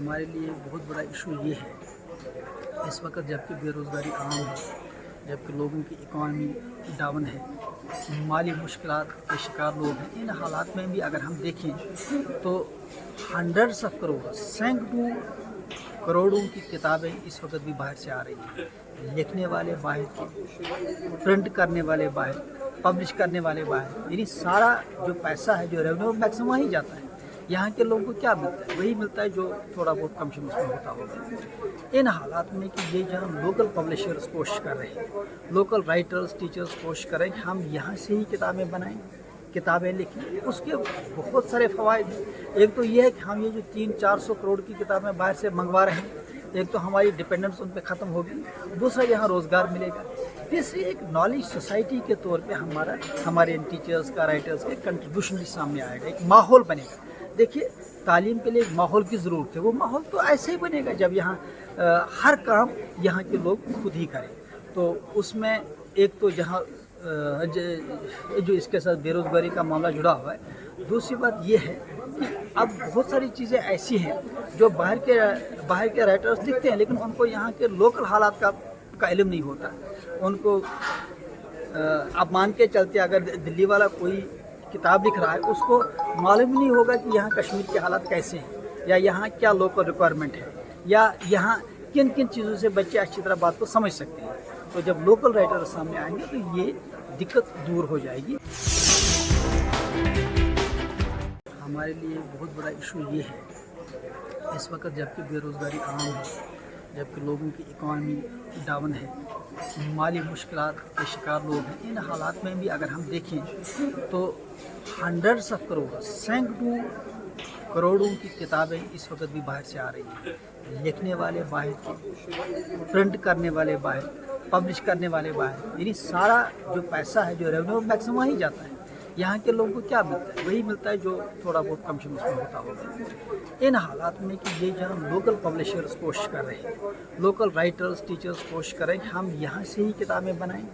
हमारे लिए बहुत बड़ा इशू ये है इस वक्त जबकि बेरोज़गारी आम है, जबकि लोगों की इकॉनमी डाउन है, माली मुश्किलात के शिकार लोग हैं। इन हालात में भी अगर हम देखें तो हंड्रेड्स ऑफ करोड़ सैकड़ों करोड़ों की किताबें इस वक्त भी बाहर से आ रही हैं। लिखने वाले बाहर के, प्रिंट करने वाले बाहर, पब्लिश करने वाले बाहर, यानी सारा जो पैसा है, जो रेवेन्यू मैक्सिमम वहीं जाता है। यहाँ के लोगों को क्या मिलता है? वही मिलता है जो थोड़ा बहुत कमीशन उसमें होता होगा। इन हालात में कि ये जहाँ लोकल पब्लिशर्स कोशिश कर रहे हैं, लोकल राइटर्स टीचर्स कोशिश कर रहे हैं कि हम यहाँ से ही किताबें बनाएं, किताबें लिखें, उसके बहुत सारे फ़वाइद हैं। एक तो ये है कि हम ये जो 300-400 करोड़ की किताबें बाहर से मंगवा रहे हैं, एक तो हमारी डिपेंडेंस उन पर ख़त्म होगी, दूसरा यहाँ रोज़गार मिलेगा, तीसरी एक नॉलेज सोसाइटी के तौर पे हमारे टीचर्स का, राइटर्स के कंट्रीब्यूशन भी सामने आएगा, एक माहौल बनेगा। देखिए, तालीम के लिए एक माहौल की ज़रूरत है। वो माहौल तो ऐसे ही बनेगा जब यहाँ हर काम यहाँ के लोग खुद ही करें। तो उसमें एक तो जहाँ जो इसके साथ बेरोज़गारी का मामला जुड़ा हुआ है, दूसरी बात ये है कि अब बहुत सारी चीज़ें ऐसी हैं जो बाहर के राइटर्स लिखते हैं, लेकिन उनको यहाँ के लोकल हालात का इल्म नहीं होता। उनको अब मान के चलते अगर दिल्ली वाला कोई किताब लिख रहा है, उसको मालूम नहीं होगा कि यहाँ कश्मीर के हालात कैसे हैं, या यहाँ क्या लोकल रिक्वायरमेंट है, या यहाँ किन किन चीज़ों से बच्चे अच्छी तरह बात को समझ सकते हैं। तो जब लोकल राइटर सामने आएंगे तो ये दिक्कत दूर हो जाएगी। हमारे लिए बहुत बड़ा इशू ये है इस वक्त जबकि बेरोज़गारी आम है, जबकि लोगों की इकॉनमी डाउन है, माली मुश्किलात के शिकार लोग हैं। इन हालात में भी अगर हम देखें तो हंड्रेड्स ऑफ करोड़ सैकड़ों करोड़ों की किताबें इस वक्त भी बाहर से आ रही हैं। लिखने वाले बाहर के, प्रिंट करने वाले बाहर, पब्लिश करने वाले बाहर, यानी सारा जो पैसा है, जो रेवेन्यू मैक्सिमम वहीं जाता है। यहाँ के लोगों को क्या मिलता है? वही मिलता है जो थोड़ा बहुत कमीशन उसमें होता होगा। इन हालात में कि ये जहाँ लोकल पब्लिशर्स कोशिश कर रहे हैं, लोकल राइटर्स टीचर्स कोशिश कर रहे हैं कि हम यहाँ से ही किताबें बनाएं,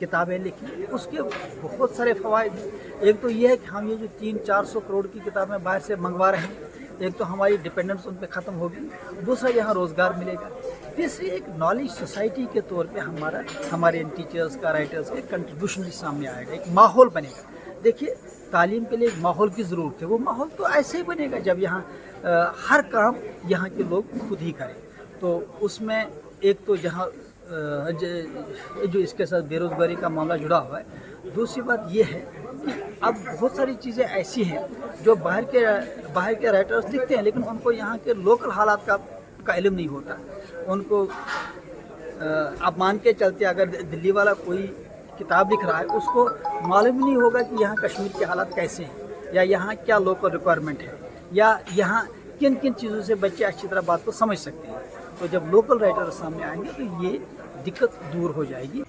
किताबें लिखें, उसके बहुत सारे फ़वाइद हैं। एक तो ये है कि हम ये जो 300-400 करोड़ की किताबें बाहर से मंगवा रहे हैं, एक तो हमारी डिपेंडेंस उन पर ख़त्म होगी, दूसरा यहाँ रोज़गार मिलेगा, तीसरी एक नॉलेज सोसाइटी के तौर पे हमारे टीचर्स का, राइटर्स के कंट्रीब्यूशन भी सामने आएगा, एक माहौल बनेगा। देखिए, तालीम के लिए एक माहौल की ज़रूरत है। वो माहौल तो ऐसे ही बनेगा जब यहाँ हर काम यहाँ के लोग खुद ही करें। तो उसमें एक तो जहाँ जो इसके साथ बेरोज़गारी का मामला जुड़ा हुआ है, दूसरी बात ये है कि अब बहुत सारी चीज़ें ऐसी हैं जो बाहर के राइटर्स लिखते हैं, लेकिन उनको यहाँ के लोकल हालात का इल्म नहीं होता। उनको अब मान के चलते अगर दिल्ली वाला कोई किताब लिख रहा है, उसको मालूम नहीं होगा कि यहाँ कश्मीर के हालात कैसे हैं, या यहाँ क्या लोकल रिक्वायरमेंट है, या यहाँ किन किन चीज़ों से बच्चे अच्छी तरह बात को समझ सकते हैं। तो जब लोकल राइटर सामने आएंगे तो ये दिक्कत दूर हो जाएगी।